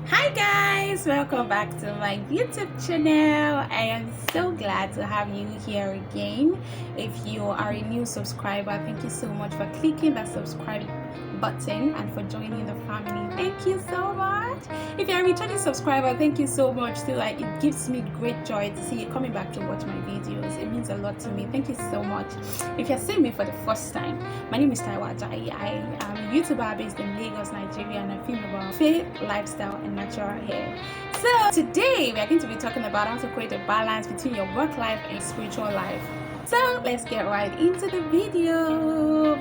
Hi guys, welcome back to my YouTube channel. I am so glad to have you here again. If you are a new subscriber, thank you so much for clicking that subscribe button and for joining the family. Thank you so much. If you're a returning subscriber, thank you so much too. It gives me great joy to see you coming back to watch my videos. It means a lot to me. Thank you so much. If you're seeing me for the first time, my name is Taiwa Ajayi. I am a YouTuber based in Lagos, Nigeria, and I film about faith, lifestyle, and natural hair. So today we are going to be talking about how to create a balance between your work life and spiritual life. So let's get right into the video.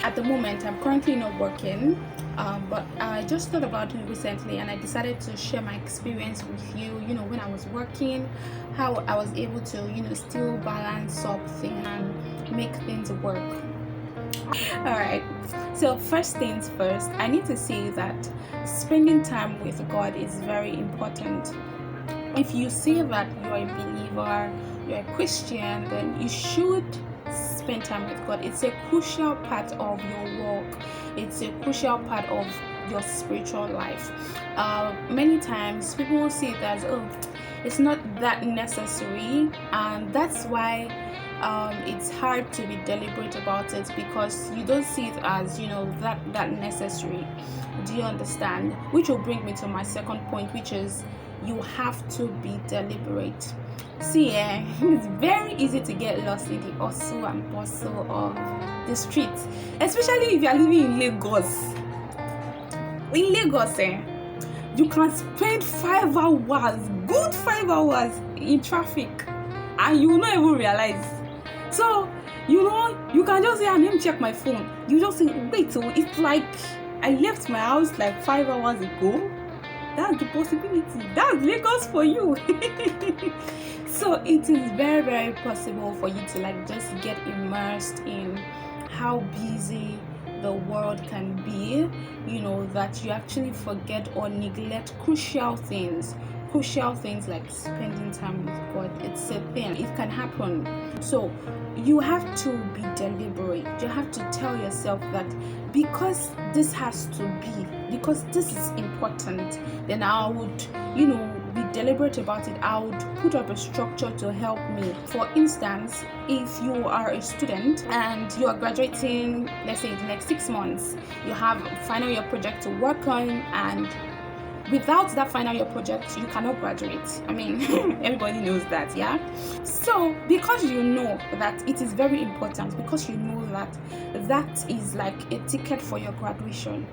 At the moment, I'm currently not working, but I just thought about it recently and I decided to share my experience with you. When I was working, how I was able to, still balance up things and make things work. Alright, so first things first, I need to say that spending time with God is very important. If you say that you're a believer, you're a Christian, then you should spend time with God. It's a crucial part of your walk. It's a crucial part of your spiritual life. Many times people will see it as, oh, it's not that necessary, and that's why it's hard to be deliberate about it, because you don't see it as that necessary. Do you understand? Which will bring me to my second point, which is you have to be deliberate. See, it's very easy to get lost in the hustle and bustle of the streets, especially if you are living in Lagos. In Lagos, you can spend 5 hours, good 5 hours in traffic, and you will not even realize. So, you can just say, let me check my phone. You just say, wait, so it's like I left my house like 5 hours ago. That's the possibility. That's Lagos for you. So it is very, very possible for you to just get immersed in how busy the world can be, that you actually forget or neglect crucial things like spending time with God. It's a thing, it can happen. So you have to be deliberate. You have to tell yourself that because this has to be, because this is important, then I would be deliberate about it. I would put up a structure to help me. For instance, if you are a student and you are graduating, let's say in the next 6 months, you have final year project to work on, and without that final year project you cannot graduate. I mean, everybody knows that, yeah? So because you know that it is very important, because you know that is like a ticket for your graduation,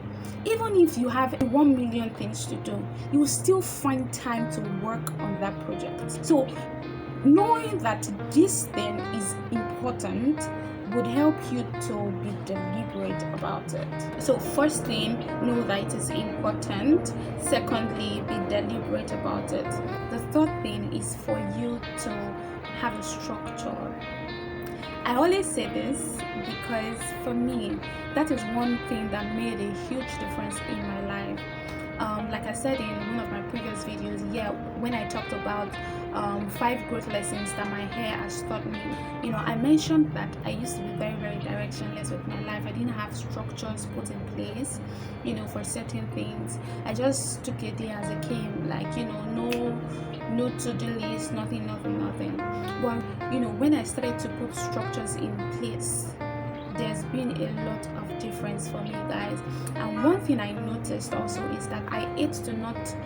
even if you have 1 million things to do, you will still find time to work on that project. So knowing that this thing is important would help you to be deliberate about it. So first thing, know that it is important. Secondly, be deliberate about it. The third thing is for you to have a structure. I always say this because for me, that is one thing that made a huge difference in my life. Like I said in one of my previous videos, when I talked about 5 growth lessons that my hair has taught me, I mentioned that I used to be very, very directionless with my life. I didn't have structures put in place, for certain things. I just took a day as it came, no to-do list, nothing. But when I started to put structures in place, there's been a lot of difference for me, guys. And one thing I noticed also is that I hate to not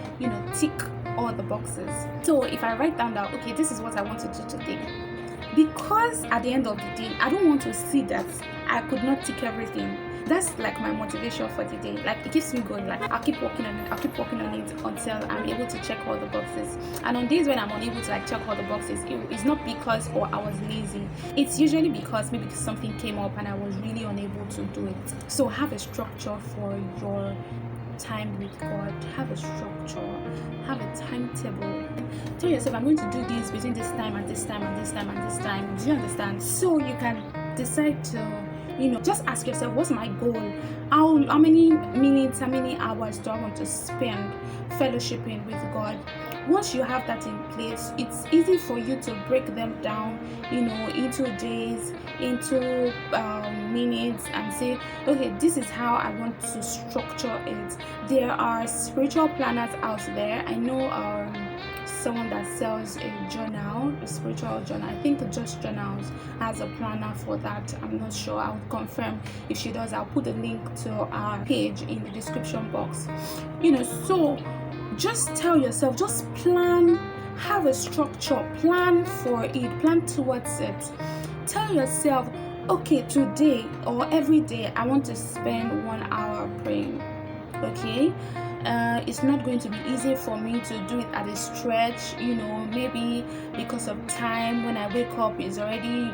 tick all the boxes. So if I write down that, okay, this is what I want to do today, because at the end of the day I don't want to see that I could not tick everything. That's like my motivation for the day. Like, it keeps me going. Like, I'll keep working on it until I'm able to check all the boxes. And on days when I'm unable to check all the boxes, it's not because I was lazy. It's usually because maybe something came up and I was really unable to do it. So have a structure for your time with God. Have a structure, have a timetable. Tell yourself, I'm going to do this between this time and this time and this time and this time. Do you understand? So you can decide to Just ask yourself, what's my goal? How many minutes, how many hours do I want to spend fellowshipping with God? Once you have that in place, it's easy for you to break them down, into days, into minutes, and say, okay, this is how I want to structure it. There are spiritual planners out there. I know someone that sells a spiritual journal. I think Just Journals has a planner for that. I'm not sure. I'll confirm if she does. I'll put the link to our page in the description box. So just tell yourself, just plan, have a structure, plan for it, plan towards it. Tell yourself, okay, today or every day I want to spend 1 hour praying. Okay, it's not going to be easy for me to do it at a stretch, maybe because of time. When I wake up, it's already,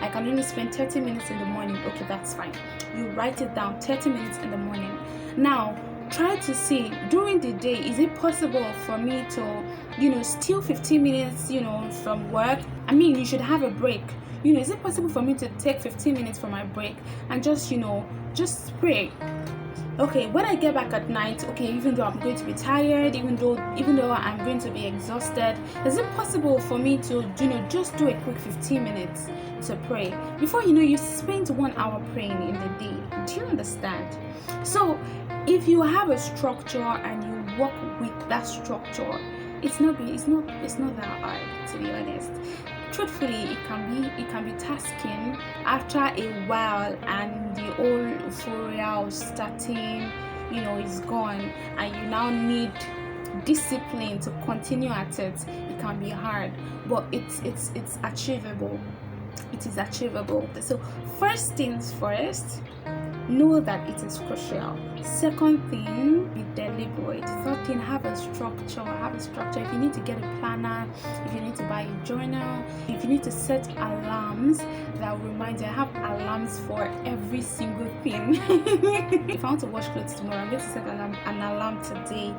I can only spend 30 minutes in the morning. Okay, that's fine. You write it down, 30 minutes in the morning. Now try to see during the day, is it possible for me to steal 15 minutes from work? I mean, you should have a break. Is it possible for me to take 15 minutes for my break and just pray? Okay, when I get back at night, okay, even though I'm going to be tired, even though I'm going to be exhausted, is it possible for me to just do a quick 15 minutes to pray? Before you spend 1 hour praying in the day. Do you understand? So if you have a structure and you work with that structure, it's not that hard, to be honest. Truthfully, it can be tasking after a while, and the old euphoria of starting is gone, and you now need discipline to continue at it. It can be hard, but it's achievable. It is achievable. So first things first, know that it is crucial. Second thing, be deliberate. Third thing, have a structure. If you need to get a planner, if you need to buy a journal, if you need to set alarms that will remind you. I have alarms for every single thing. If I want to wash clothes tomorrow, I'm going to set an alarm today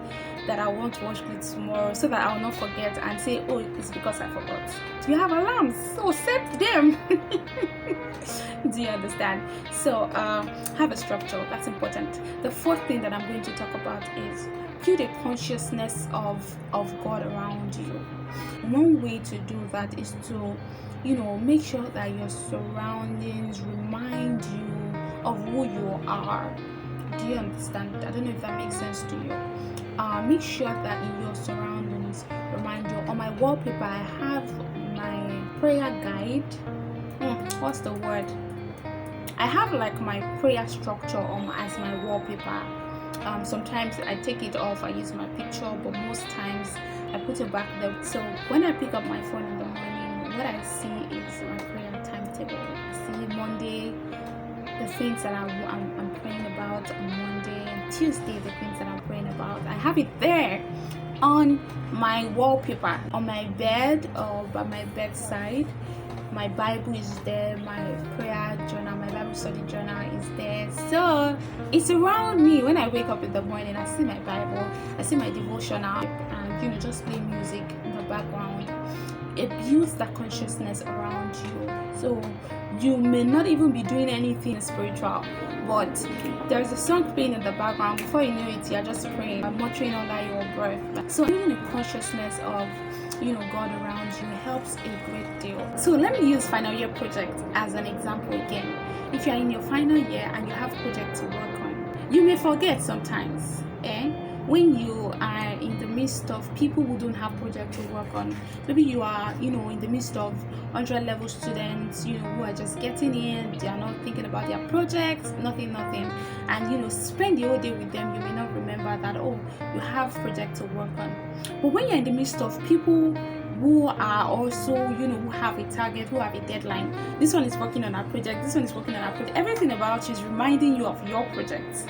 that I want to wash clothes tomorrow, so that I will not forget and say, oh, it's because I forgot. Do you have alarms? So set them. Do you understand? So have a structure. That's important. The fourth thing that I'm going to talk about is build a consciousness of God around you. One way to do that is to make sure that your surroundings remind you of who you are. Do you understand? I don't know if that makes sense to you. Make sure that in your surroundings remind you. On my wallpaper, I have my prayer guide. What's the word? I have like my prayer structure as my wallpaper. Sometimes I take it off, I use my picture, but most times I put it back there. So when I pick up my phone in the morning, what I see is my prayer timetable. I see Monday, the things that I'm praying about on Monday, and Tuesday, the things that I'm praying about. I have it there on my wallpaper, on my bed or by my bedside. My Bible is there, my prayer journal, my Bible study journal is there. So it's around me. When I wake up in the morning, I see my Bible, I see my devotional, and just play music in the background. It builds that consciousness around you. So you may not even be doing anything spiritual, but there's a song playing in the background. Before you know it, you're just praying, muttering under your breath. So building a consciousness of God around you helps a great deal. So let me use final year project as an example again. If you're in your final year and you have projects to work on, you may forget sometimes, when you are in the midst of people who don't have projects to work on. Maybe you are in the midst of 100 level students who are just getting in, they are not thinking about their projects, nothing, and spend the whole day with them. You may not remember that you have projects to work on. But when you're in the midst of people who are also who have a target, who have a deadline, this one is working on our project, this one is working on our project, everything about you is reminding you of your projects.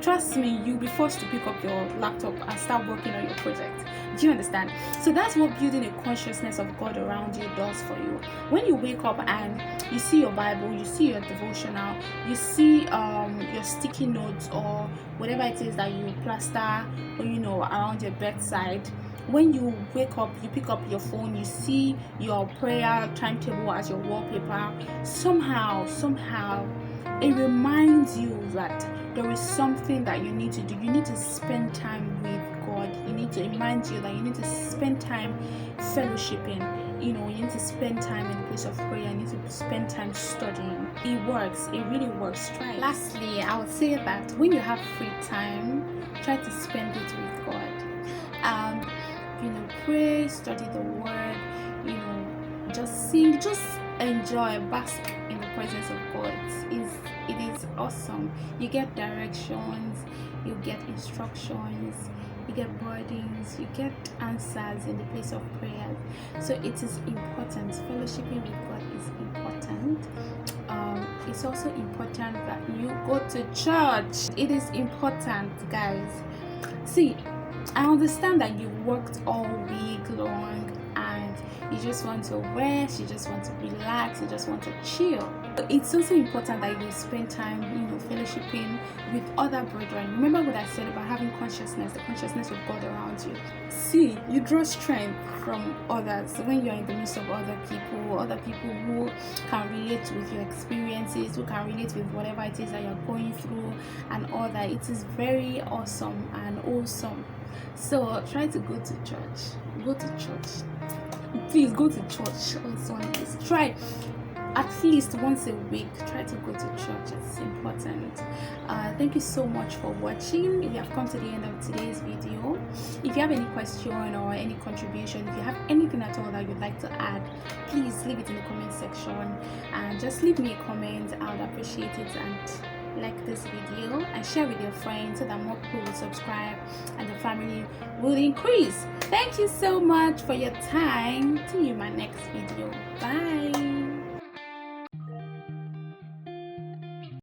Trust me, you'll be forced to pick up your laptop and start working on your project. Do you understand? So that's what building a consciousness of God around you does for you. When you wake up and you see your Bible, you see your devotional, you see your sticky notes or whatever it is that you plaster around your bedside. When you wake up, you pick up your phone, you see your prayer timetable as your wallpaper. Somehow it reminds you that there is something that you need to do. You need to spend time with God. You need to remind you that you need to spend time fellowshipping. You need to spend time in the place of prayer. You need to spend time studying. It works. It really works. Try it. Lastly, I would say that when you have free time, try to spend it with God. Pray, study the word, just sing, just enjoy, bask in the presence of God. It is awesome. You get directions, you get instructions, you get burdens, you get answers in the place of prayer. So it is important. Fellowshipping with God is important. It's also important that you go to church. It is important, guys. See, I understand that you worked all week long and you just want to rest, you just want to relax, you just want to chill. But it's also important that you spend time, fellowshipping with other brethren. Remember what I said about having consciousness, the consciousness of God around you. See, you draw strength from others when you're in the midst of other people who can relate with your experiences, who can relate with whatever it is that you're going through and all that. It is very awesome and awesome. So try to go to church. Go to church. Please go to church on Sundays. Try at least once a week. Try to go to church. It's important. Thank you so much for watching. If you have come to the end of today's video, if you have any question or any contribution, if you have anything at all that you'd like to add, please leave it in the comment section and just leave me a comment. I would appreciate it, and like this video and share with your friends so that more people will subscribe and the family will increase. Thank you so much for your time. See you in my next video. Bye.